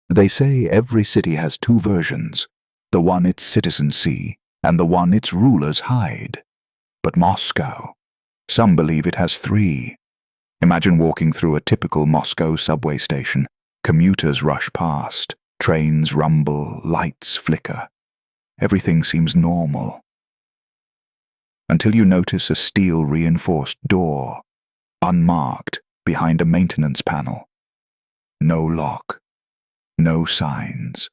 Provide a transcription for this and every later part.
They say every city has two versions, the one its citizens see and the one its rulers hide. But Moscow, some believe it has three. Imagine walking through a typical Moscow subway station. Commuters rush past, trains rumble, lights flicker. Everything seems normal. Until you notice a steel-reinforced door, unmarked, behind a maintenance panel. No lock, no signs.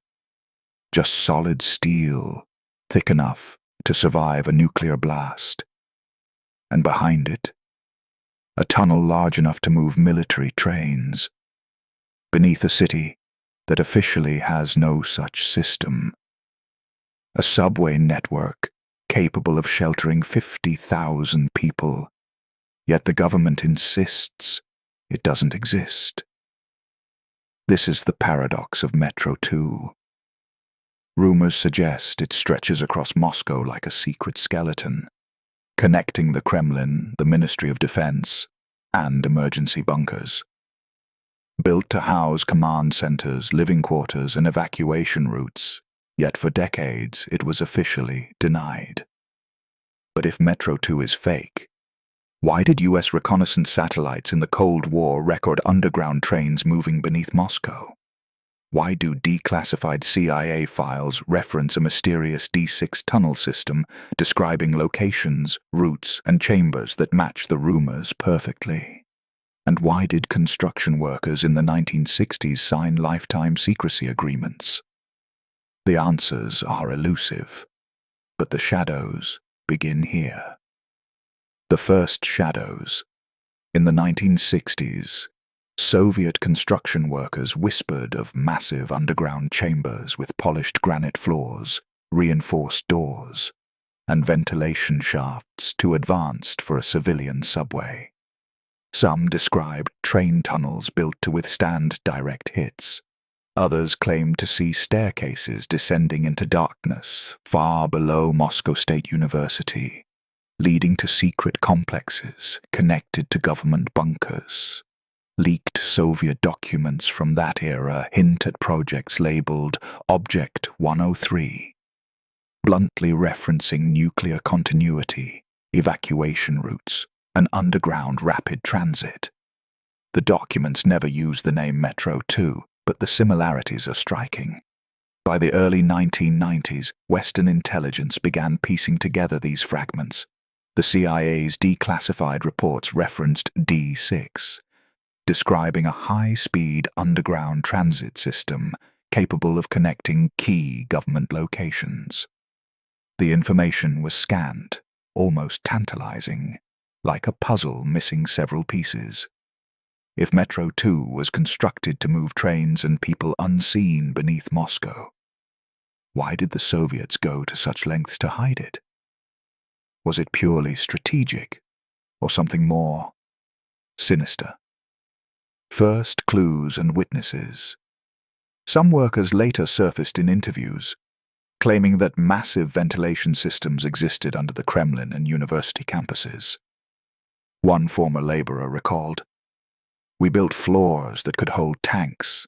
Just solid steel, thick enough to survive a nuclear blast. And behind it, a tunnel large enough to move military trains. Beneath a city that officially has no such system. A subway network capable of sheltering 50,000 people, yet the government insists it doesn't exist. This is the paradox of METRO-2. Rumors suggest it stretches across Moscow like a secret skeleton, connecting the Kremlin, the Ministry of Defense, and emergency bunkers. Built to house command centers, living quarters, and evacuation routes, yet for decades it was officially denied. But if METRO-2 is fake, why did US reconnaissance satellites in the Cold War record underground trains moving beneath Moscow? Why do declassified CIA files reference a mysterious D6 tunnel system describing locations, routes, and chambers that match the rumors perfectly? And why did construction workers in the 1960s sign lifetime secrecy agreements? The answers are elusive, but the shadows begin here. The first shadows. In the 1960s, Soviet construction workers whispered of massive underground chambers with polished granite floors, reinforced doors, and ventilation shafts too advanced for a civilian subway. Some described train tunnels built to withstand direct hits. Others claimed to see staircases descending into darkness far below Moscow State University, leading to secret complexes connected to government bunkers. Leaked Soviet documents from that era hint at projects labeled Object 103, bluntly referencing nuclear continuity, evacuation routes, and underground rapid transit. The documents never use the name METRO-2, but the similarities are striking. By the early 1990s, Western intelligence began piecing together these fragments. The CIA's declassified reports referenced D6, describing a high-speed underground transit system capable of connecting key government locations. The information was scant, almost tantalizing, like a puzzle missing several pieces. If METRO-2 was constructed to move trains and people unseen beneath Moscow, why did the Soviets go to such lengths to hide it? Was it purely strategic, or something more sinister? First, clues and witnesses. Some workers later surfaced in interviews, claiming that massive ventilation systems existed under the Kremlin and university campuses. One former laborer recalled, "We built floors that could hold tanks,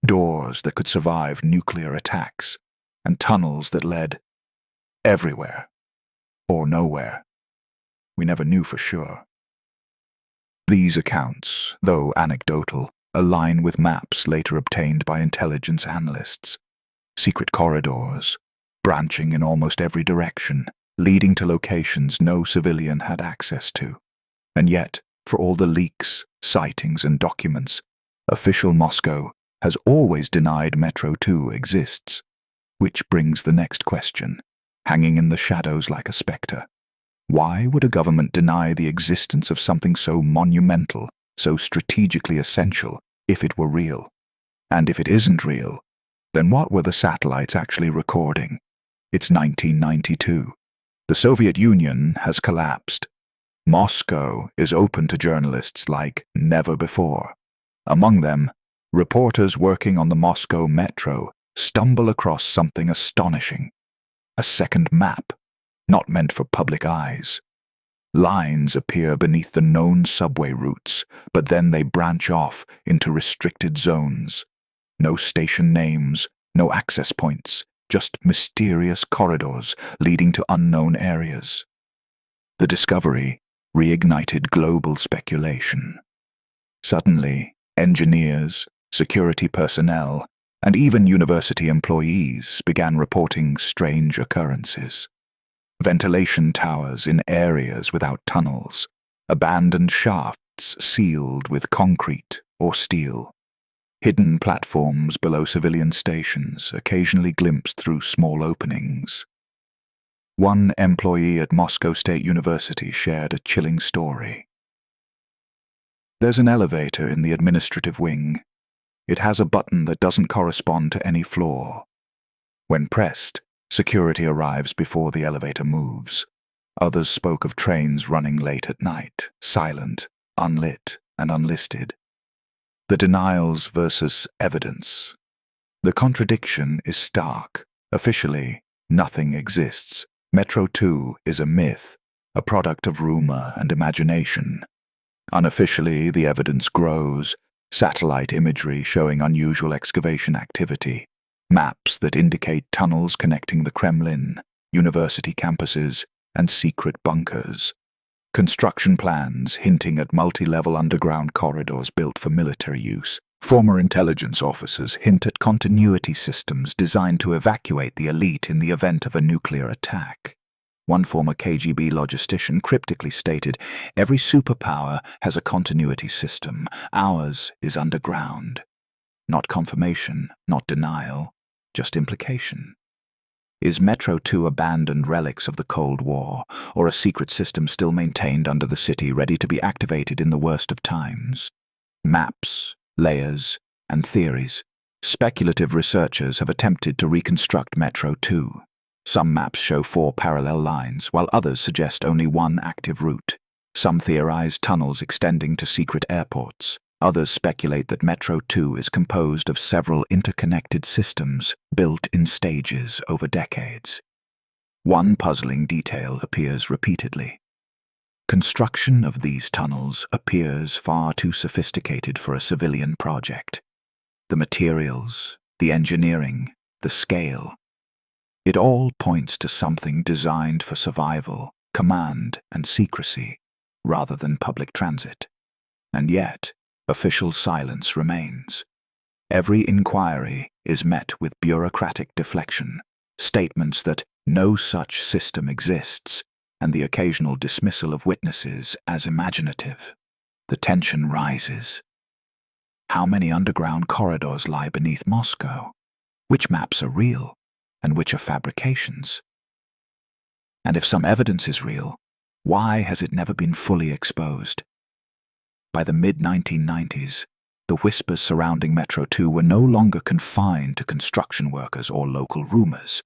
doors that could survive nuclear attacks, and tunnels that led everywhere, or nowhere. We never knew for sure." These accounts, though anecdotal, align with maps later obtained by intelligence analysts. Secret corridors, branching in almost every direction, leading to locations no civilian had access to. And yet, for all the leaks, sightings, and documents, official Moscow has always denied METRO-2 exists. Which brings the next question, hanging in the shadows like a spectre. Why would a government deny the existence of something so monumental, so strategically essential, if it were real? And if it isn't real, then what were the satellites actually recording? It's 1992. The Soviet Union has collapsed. Moscow is open to journalists like never before. Among them, reporters working on the Moscow Metro stumble across something astonishing. A second map, not meant for public eyes. Lines appear beneath the known subway routes, but then they branch off into restricted zones. No station names, no access points, just mysterious corridors leading to unknown areas. The discovery reignited global speculation. Suddenly, engineers, security personnel, and even university employees began reporting strange occurrences. Ventilation towers in areas without tunnels, abandoned shafts sealed with concrete or steel, hidden platforms below civilian stations occasionally glimpsed through small openings. One employee at Moscow State University shared a chilling story. There's an elevator in the administrative wing. It has a button that doesn't correspond to any floor. When pressed, security arrives before the elevator moves. Others spoke of trains running late at night, silent, unlit, and unlisted. The denials versus evidence. The contradiction is stark. Officially, nothing exists. METRO-2 is a myth, a product of rumor and imagination. Unofficially, the evidence grows. Satellite imagery showing unusual excavation activity, maps that indicate tunnels connecting the Kremlin, university campuses, and secret bunkers. Construction plans hinting at multi-level underground corridors built for military use. Former intelligence officers hint at continuity systems designed to evacuate the elite in the event of a nuclear attack. One former KGB logistician cryptically stated, "Every superpower has a continuity system. Ours is underground." Not confirmation, not denial, just implication. Is METRO-2 abandoned relics of the Cold War, or a secret system still maintained under the city ready to be activated in the worst of times? Maps, layers, and theories. Speculative researchers have attempted to reconstruct METRO-2. Some maps show 4 parallel lines, while others suggest only one active route. Some theorize tunnels extending to secret airports. Others speculate that METRO-2 is composed of several interconnected systems built in stages over decades. One puzzling detail appears repeatedly. Construction of these tunnels appears far too sophisticated for a civilian project. The materials, the engineering, the scale. It all points to something designed for survival, command, and secrecy, rather than public transit. And yet, official silence remains. Every inquiry is met with bureaucratic deflection, statements that no such system exists, and the occasional dismissal of witnesses as imaginative. The tension rises. How many underground corridors lie beneath Moscow? Which maps are real, and which are fabrications? And if some evidence is real, why has it never been fully exposed? By the mid-1990s, the whispers surrounding METRO-2 were no longer confined to construction workers or local rumors.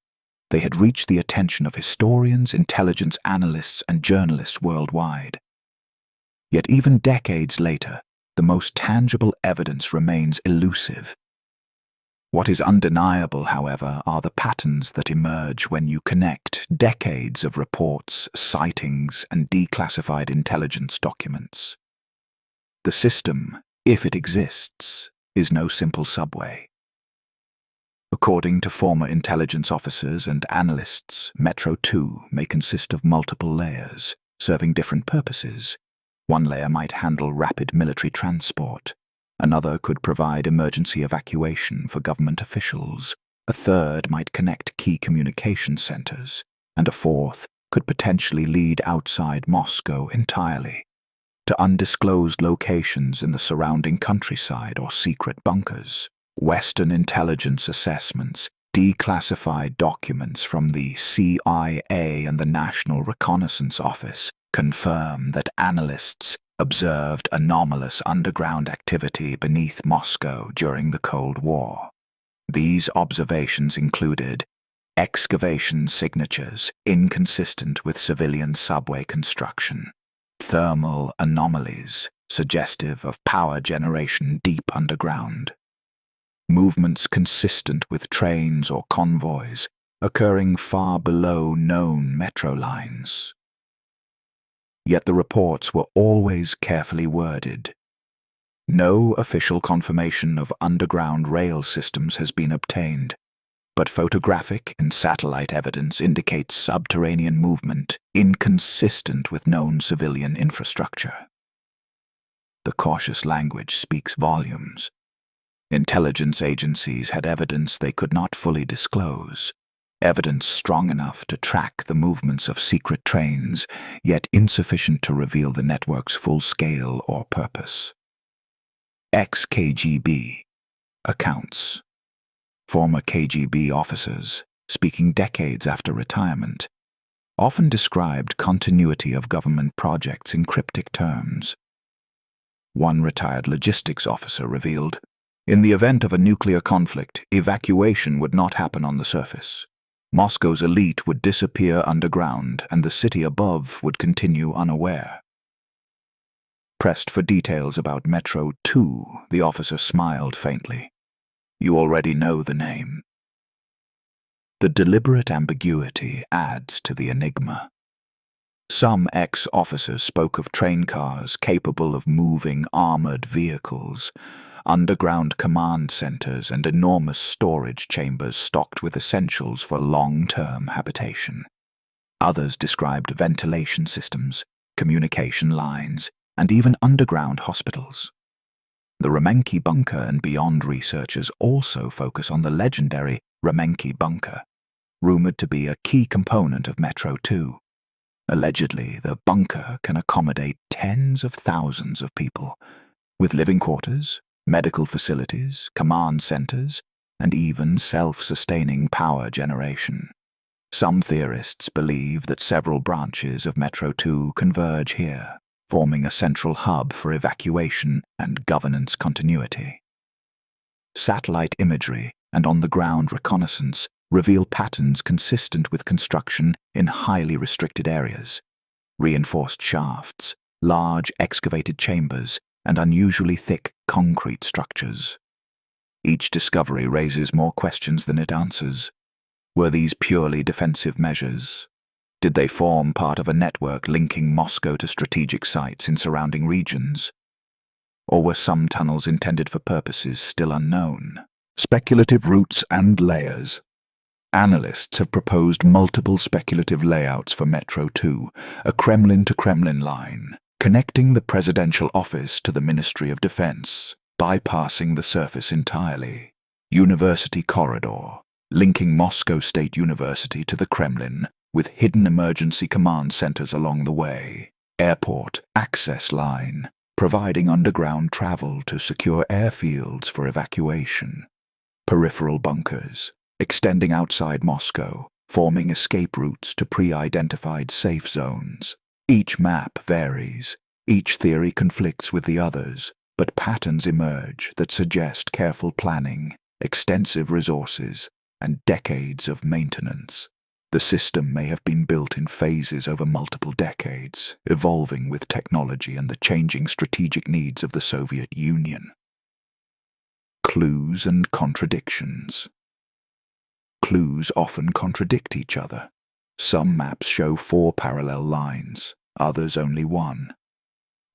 They had reached the attention of historians, intelligence analysts, and journalists worldwide. Yet even decades later, the most tangible evidence remains elusive. What is undeniable, however, are the patterns that emerge when you connect decades of reports, sightings, and declassified intelligence documents. The system, if it exists, is no simple subway. According to former intelligence officers and analysts, METRO-2 may consist of multiple layers, serving different purposes. One layer might handle rapid military transport. Another could provide emergency evacuation for government officials. A third might connect key communication centers. And a fourth could potentially lead outside Moscow entirely, to undisclosed locations in the surrounding countryside or secret bunkers. Western intelligence assessments, declassified documents from the CIA and the National Reconnaissance Office confirm that analysts observed anomalous underground activity beneath Moscow during the Cold War. These observations included excavation signatures inconsistent with civilian subway construction, thermal anomalies suggestive of power generation deep underground, movements consistent with trains or convoys occurring far below known metro lines. Yet the reports were always carefully worded. No official confirmation of underground rail systems has been obtained, but photographic and satellite evidence indicates subterranean movement inconsistent with known civilian infrastructure. The cautious language speaks volumes. Intelligence agencies had evidence they could not fully disclose, evidence strong enough to track the movements of secret trains, yet insufficient to reveal the network's full scale or purpose. Ex-KGB accounts. Former KGB officers, speaking decades after retirement, often described continuity of government projects in cryptic terms. One retired logistics officer revealed, "In the event of a nuclear conflict, evacuation would not happen on the surface. Moscow's elite would disappear underground, and the city above would continue unaware." Pressed for details about METRO-2, the officer smiled faintly. "You already know the name." The deliberate ambiguity adds to the enigma. Some ex-officers spoke of train cars capable of moving armored vehicles, underground command centers, and enormous storage chambers stocked with essentials for long-term habitation. Others described ventilation systems, communication lines, and even underground hospitals. The Remenki bunker and beyond researchers also focus on the legendary Remenki bunker, rumored to be a key component of METRO-2. Allegedly, the bunker can accommodate tens of thousands of people, with living quarters, medical facilities, command centers, and even self-sustaining power generation. Some theorists believe that several branches of METRO-2 converge here, forming a central hub for evacuation and governance continuity. Satellite imagery and on-the-ground reconnaissance reveal patterns consistent with construction in highly restricted areas: reinforced shafts, large excavated chambers, and unusually thick concrete structures. Each discovery raises more questions than it answers. Were these purely defensive measures? Did they form part of a network linking Moscow to strategic sites in surrounding regions? Or were some tunnels intended for purposes still unknown? Speculative routes and layers. Analysts have proposed multiple speculative layouts for METRO-2, a Kremlin to Kremlin line, connecting the presidential office to the Ministry of Defense, bypassing the surface entirely. University corridor, linking Moscow State University to the Kremlin, with hidden emergency command centers along the way. Airport access line, providing underground travel to secure airfields for evacuation. Peripheral bunkers, extending outside Moscow, forming escape routes to pre-identified safe zones. Each map varies, each theory conflicts with the others, but patterns emerge that suggest careful planning, extensive resources, and decades of maintenance. The system may have been built in phases over multiple decades, evolving with technology and the changing strategic needs of the Soviet Union. Clues and contradictions. Clues often contradict each other. Some maps show 4 parallel lines, others only 1.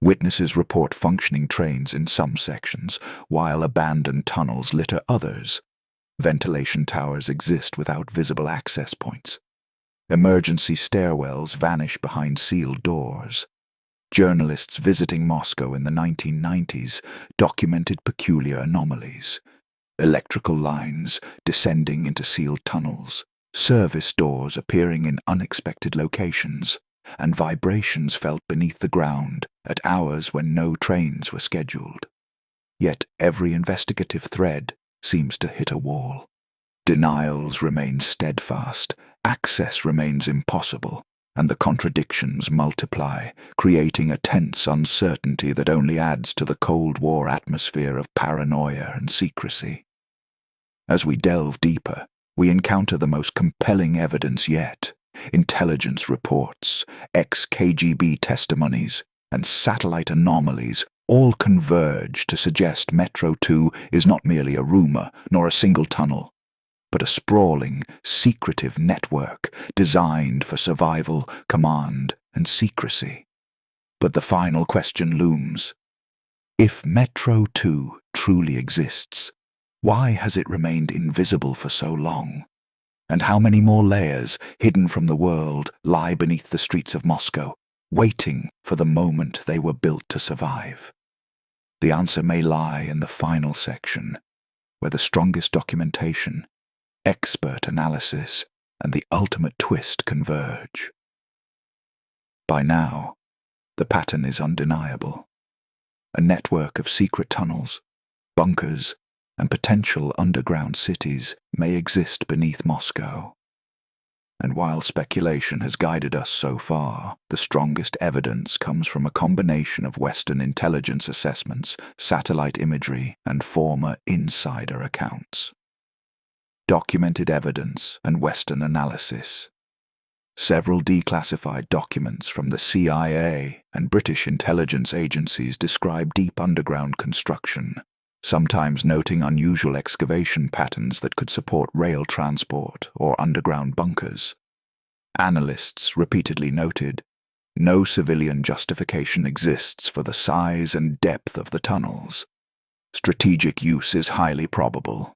Witnesses report functioning trains in some sections, while abandoned tunnels litter others. Ventilation towers exist without visible access points. Emergency stairwells vanish behind sealed doors. Journalists visiting Moscow in the 1990s documented peculiar anomalies: electrical lines descending into sealed tunnels, service doors appearing in unexpected locations, and vibrations felt beneath the ground at hours when no trains were scheduled. Yet every investigative thread seems to hit a wall. Denials remain steadfast, access remains impossible, and the contradictions multiply, creating a tense uncertainty that only adds to the Cold War atmosphere of paranoia and secrecy. As we delve deeper, we encounter the most compelling evidence yet: intelligence reports, ex-KGB testimonies, and satellite anomalies all converge to suggest METRO-2 is not merely a rumor nor a single tunnel, but a sprawling, secretive network designed for survival, command, and secrecy. But the final question looms: If Metro-2 truly exists, why has it remained invisible for so long? And how many more layers, hidden from the world, lie beneath the streets of Moscow, waiting for the moment they were built to survive? The answer may lie in the final section, where the strongest documentation, expert analysis, and the ultimate twist converge. By now, the pattern is undeniable. A network of secret tunnels, bunkers, and potential underground cities may exist beneath Moscow. And while speculation has guided us so far, the strongest evidence comes from a combination of Western intelligence assessments, satellite imagery, and former insider accounts. Documented evidence and Western analysis. Several declassified documents from the CIA and British intelligence agencies describe deep underground construction, sometimes noting unusual excavation patterns that could support rail transport or underground bunkers. Analysts repeatedly noted, no civilian justification exists for the size and depth of the tunnels. Strategic use is highly probable.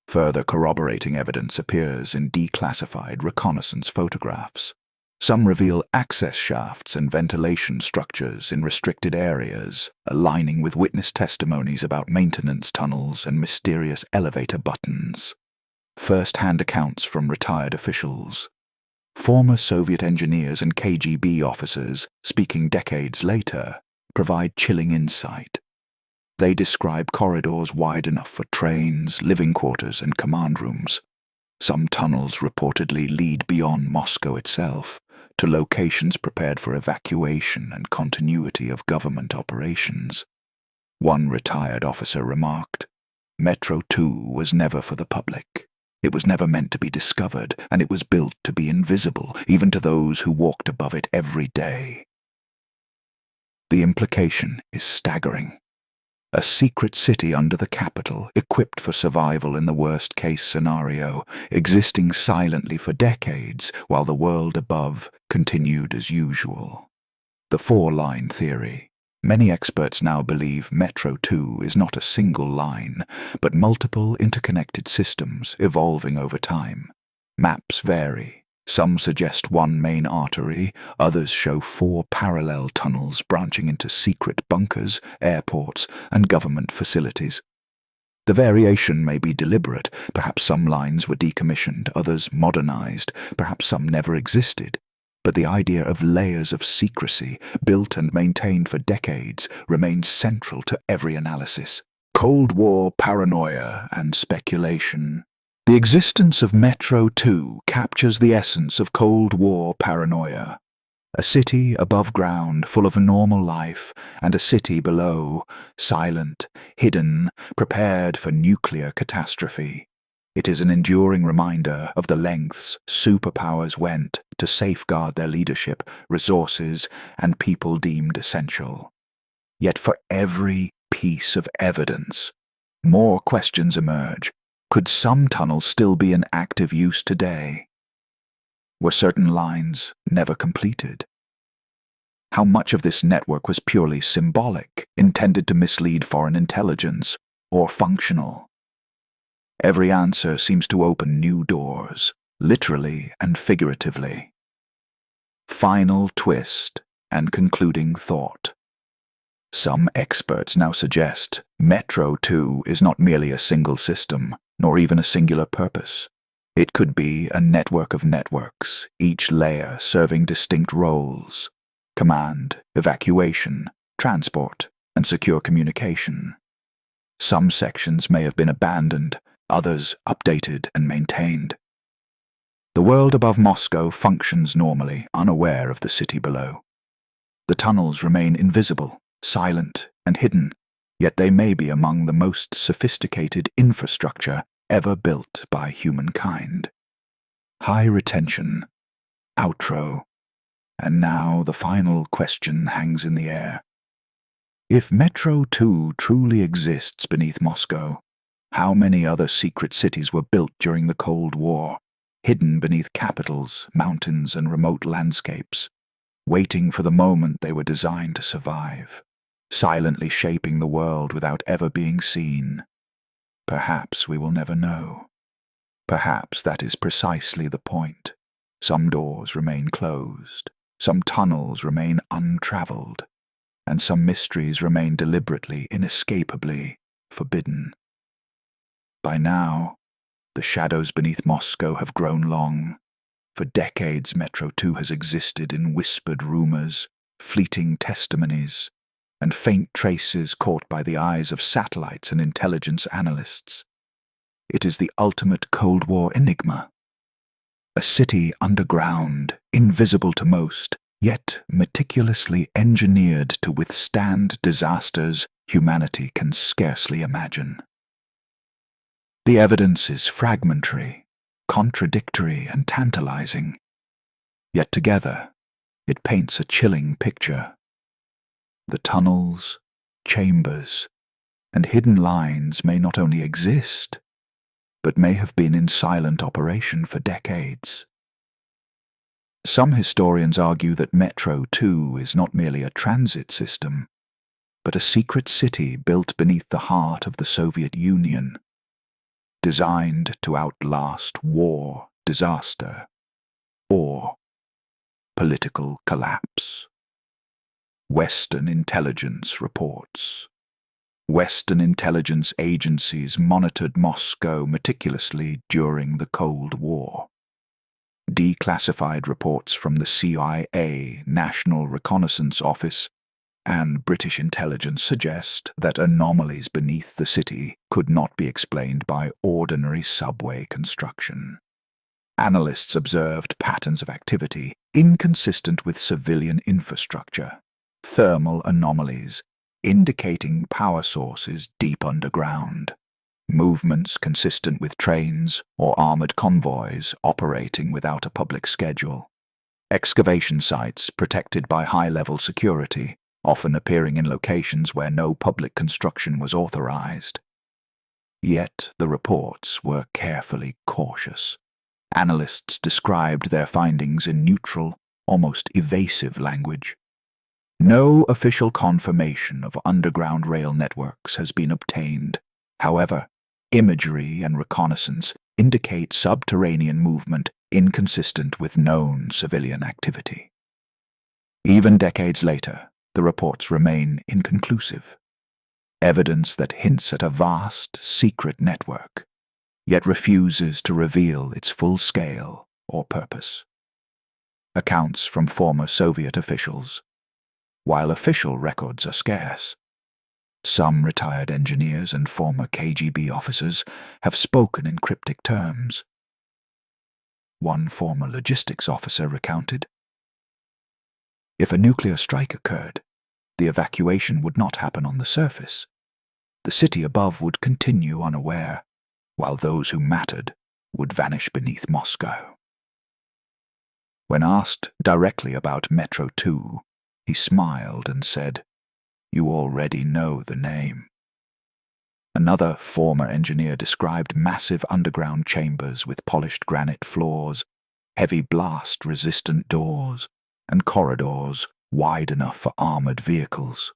Further corroborating evidence appears in declassified reconnaissance photographs. Some reveal access shafts and ventilation structures in restricted areas, aligning with witness testimonies about maintenance tunnels and mysterious elevator buttons. First-hand accounts from retired officials. Former Soviet engineers and KGB officers, speaking decades later, provide chilling insight. They describe corridors wide enough for trains, living quarters, and command rooms. Some tunnels reportedly lead beyond Moscow itself, to locations prepared for evacuation and continuity of government operations. One retired officer remarked, "Metro-2 was never for the public. It was never meant to be discovered, and it was built to be invisible, even to those who walked above it every day." The implication is staggering. A secret city under the capital, equipped for survival in the worst-case scenario, existing silently for decades while the world above continued as usual. The four-line theory. Many experts now believe Metro-2 is not a single line, but multiple interconnected systems evolving over time. Maps vary. Some suggest one main artery, others show 4 parallel tunnels branching into secret bunkers, airports, and government facilities. The variation may be deliberate. Perhaps some lines were decommissioned, others modernized, perhaps some never existed. But the idea of layers of secrecy, built and maintained for decades, remains central to every analysis. Cold War paranoia and speculation. The existence of Metro-2 captures the essence of Cold War paranoia. A city above ground, full of normal life, and a city below, silent, hidden, prepared for nuclear catastrophe. It is an enduring reminder of the lengths superpowers went to safeguard their leadership, resources, and people deemed essential. Yet for every piece of evidence, more questions emerge. Could some tunnels still be in active use today? Were certain lines never completed? How much of this network was purely symbolic, intended to mislead foreign intelligence, or functional? Every answer seems to open new doors, literally and figuratively. Final twist and concluding thought. Some experts now suggest Metro-2 is not merely a single system, nor even a singular purpose. It could be a network of networks, each layer serving distinct roles: command, evacuation, transport, and secure communication. Some sections may have been abandoned, others updated and maintained. The world above Moscow functions normally, unaware of the city below. The tunnels remain invisible, silent, and hidden, yet they may be among the most sophisticated infrastructure ever built by humankind. High retention, outro, and now the final question hangs in the air. If Metro-2 truly exists beneath Moscow, how many other secret cities were built during the Cold War, hidden beneath capitals, mountains, and remote landscapes, waiting for the moment they were designed to survive? silently shaping the world without ever being seen. Perhaps we will never know. Perhaps that is precisely the point. Some doors remain closed, some tunnels remain untraveled, and some mysteries remain deliberately, inescapably forbidden. By now, the shadows beneath Moscow have grown long. For decades, METRO-2 has existed in whispered rumors, fleeting testimonies, and faint traces caught by the eyes of satellites and intelligence analysts. It is the ultimate Cold War enigma. A city underground, invisible to most, yet meticulously engineered to withstand disasters humanity can scarcely imagine. The evidence is fragmentary, contradictory, and tantalizing. Yet together, it paints a chilling picture. The tunnels, chambers, and hidden lines may not only exist, but may have been in silent operation for decades. Some historians argue that METRO-2 is not merely a transit system, but a secret city built beneath the heart of the Soviet Union, designed to outlast war, disaster, or political collapse. Western intelligence reports. Western intelligence agencies monitored Moscow meticulously during the Cold War. Declassified reports from the CIA, National Reconnaissance Office, and British intelligence suggest that anomalies beneath the city could not be explained by ordinary subway construction. Analysts observed patterns of activity inconsistent with civilian infrastructure, thermal anomalies indicating power sources deep underground, movements consistent with trains or armored convoys operating without a public schedule, excavation sites protected by high-level security, often appearing in locations where no public construction was authorized. Yet the reports were carefully cautious. Analysts described their findings in neutral, almost evasive language. No official confirmation of underground rail networks has been obtained. However, imagery and reconnaissance indicate subterranean movement inconsistent with known civilian activity. Even decades later, the reports remain inconclusive. Evidence that hints at a vast, secret network, yet refuses to reveal its full scale or purpose. Accounts from former Soviet officials. While official records are scarce, some retired engineers and former KGB officers have spoken in cryptic terms. One former logistics officer recounted, "If a nuclear strike occurred, the evacuation would not happen on the surface. The city above would continue unaware, while those who mattered would vanish beneath Moscow." When asked directly about METRO-2, he smiled and said, "You already know the name." Another former engineer described massive underground chambers with polished granite floors, heavy blast-resistant doors, and corridors wide enough for armored vehicles.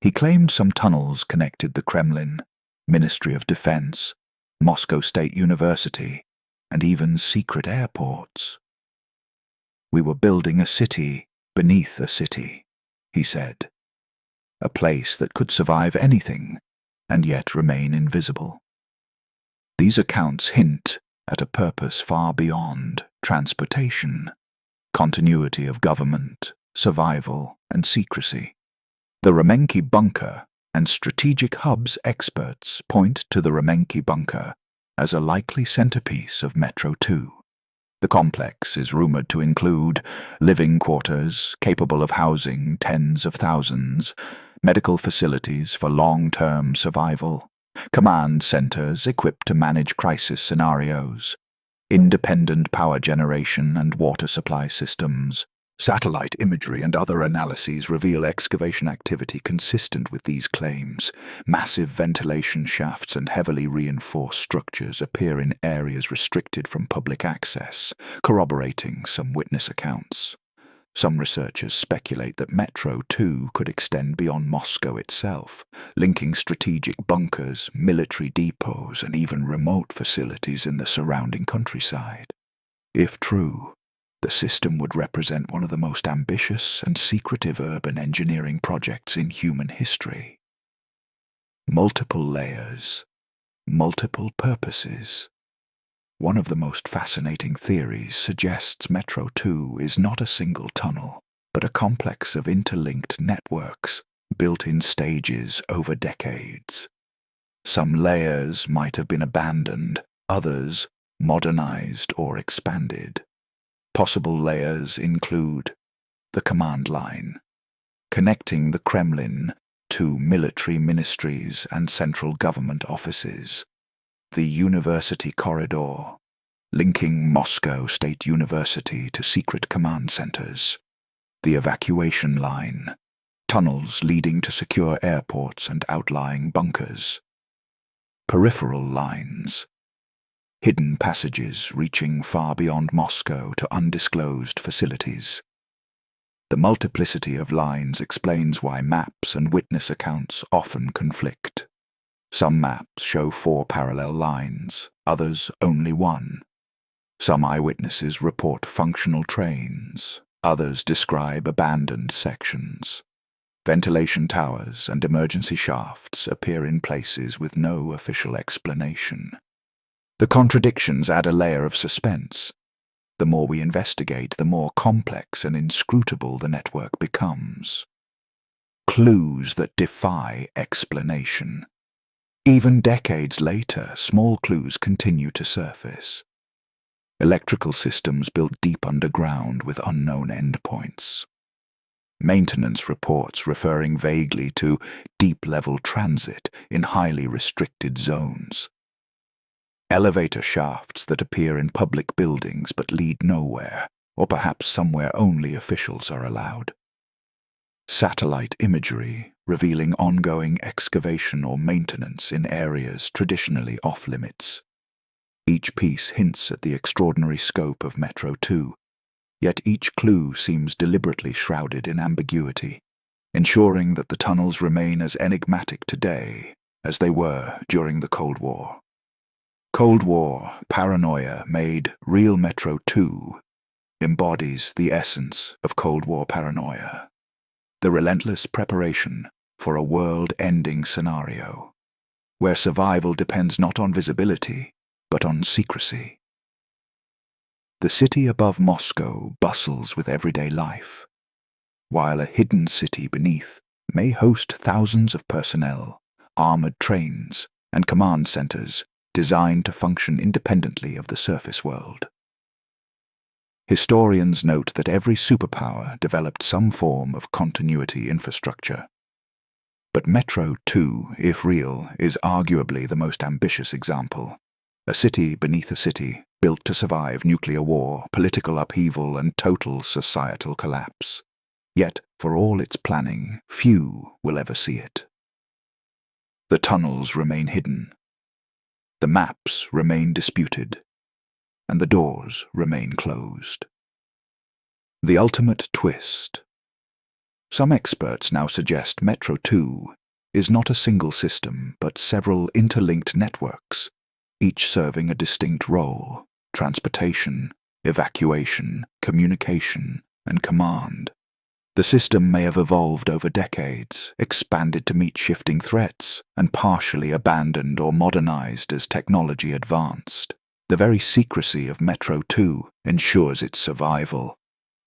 He claimed some tunnels connected the Kremlin, Ministry of Defense, Moscow State University, and even secret airports. "We were building a city beneath a city," he said. "A place that could survive anything and yet remain invisible." These accounts hint at a purpose far beyond transportation, continuity of government, survival, and secrecy. The Remenki bunker and strategic hubs experts point to the Remenki bunker as a likely centerpiece of METRO-2. The complex is rumored to include living quarters capable of housing tens of thousands, medical facilities for long-term survival, command centers equipped to manage crisis scenarios, independent power generation and water supply systems. Satellite imagery and other analyses reveal excavation activity consistent with these claims. Massive ventilation shafts and heavily reinforced structures appear in areas restricted from public access, corroborating some witness accounts. Some researchers speculate that METRO-2 could extend beyond Moscow itself, linking strategic bunkers, military depots, and even remote facilities in the surrounding countryside. If true, the system would represent one of the most ambitious and secretive urban engineering projects in human history. Multiple layers, multiple purposes. One of the most fascinating theories suggests METRO-2 is not a single tunnel, but a complex of interlinked networks built in stages over decades. Some layers might have been abandoned, others modernized or expanded. Possible layers include the command line, connecting the Kremlin to military ministries and central government offices. The University Corridor, linking Moscow State University to secret command centers. The Evacuation Line, tunnels leading to secure airports and outlying bunkers. Peripheral lines, hidden passages reaching far beyond Moscow to undisclosed facilities. The multiplicity of lines explains why maps and witness accounts often conflict. Some maps show 4 parallel lines, others only 1. Some eyewitnesses report functional trains, others describe abandoned sections. Ventilation towers and emergency shafts appear in places with no official explanation. The contradictions add a layer of suspense. The more we investigate, the more complex and inscrutable the network becomes. Clues that defy explanation. Even decades later, small clues continue to surface. Electrical systems built deep underground with unknown endpoints. Maintenance reports referring vaguely to deep-level transit in highly restricted zones. Elevator shafts that appear in public buildings but lead nowhere, or perhaps somewhere only officials are allowed. Satellite imagery revealing ongoing excavation or maintenance in areas traditionally off-limits. Each piece hints at the extraordinary scope of METRO-2, yet each clue seems deliberately shrouded in ambiguity, ensuring that the tunnels remain as enigmatic today as they were during the Cold War. Cold War paranoia made real METRO-2 embodies the essence of Cold War paranoia, the relentless preparation for a world-ending scenario, where survival depends not on visibility, but on secrecy. The city above Moscow bustles with everyday life, while a hidden city beneath may host thousands of personnel, armored trains, and command centers designed to function independently of the surface world. Historians note that every superpower developed some form of continuity infrastructure. But METRO-2, if real, is arguably the most ambitious example. A city beneath a city, built to survive nuclear war, political upheaval, and total societal collapse. Yet, for all its planning, few will ever see it. The tunnels remain hidden. The maps remain disputed. And the doors remain closed. The ultimate twist. Some experts now suggest METRO-2 is not a single system, but several interlinked networks, each serving a distinct role: transportation, evacuation, communication, and command. The system may have evolved over decades, expanded to meet shifting threats, and partially abandoned or modernized as technology advanced. The very secrecy of METRO-2 ensures its survival.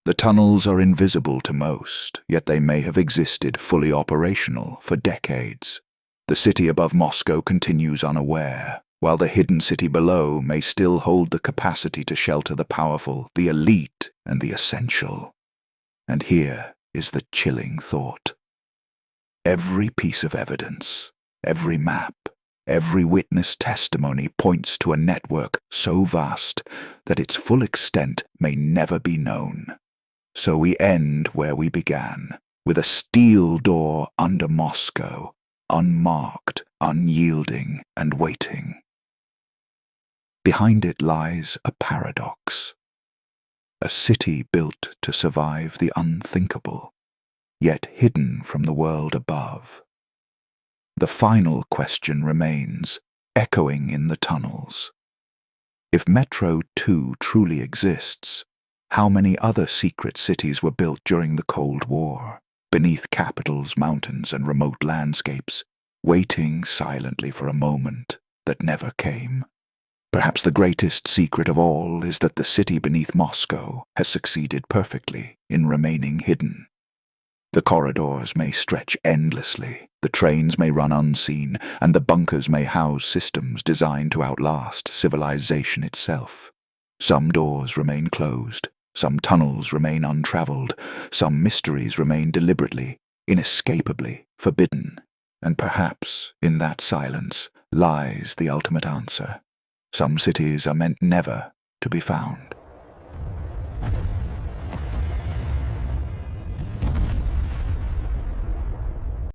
The tunnels are invisible to most, yet they may have existed fully operational for decades. The city above Moscow continues unaware, while the hidden city below may still hold the capacity to shelter the powerful, the elite, and the essential. And here is the chilling thought. Every piece of evidence, every map, every witness testimony points to a network so vast that its full extent may never be known. So we end where we began, with a steel door under Moscow, unmarked, unyielding, and waiting. Behind it lies a paradox. a city built to survive the unthinkable, yet hidden from the world above. The final question remains, echoing in the tunnels. If METRO-2 truly exists, how many other secret cities were built during the Cold War, beneath capitals, mountains, and remote landscapes, waiting silently for a moment that never came? Perhaps the greatest secret of all is that the city beneath Moscow has succeeded perfectly in remaining hidden. The corridors may stretch endlessly, the trains may run unseen, and the bunkers may house systems designed to outlast civilization itself. Some doors remain closed, some tunnels remain untraveled, some mysteries remain deliberately, inescapably forbidden. And perhaps in that silence lies the ultimate answer. Some cities are meant never to be found.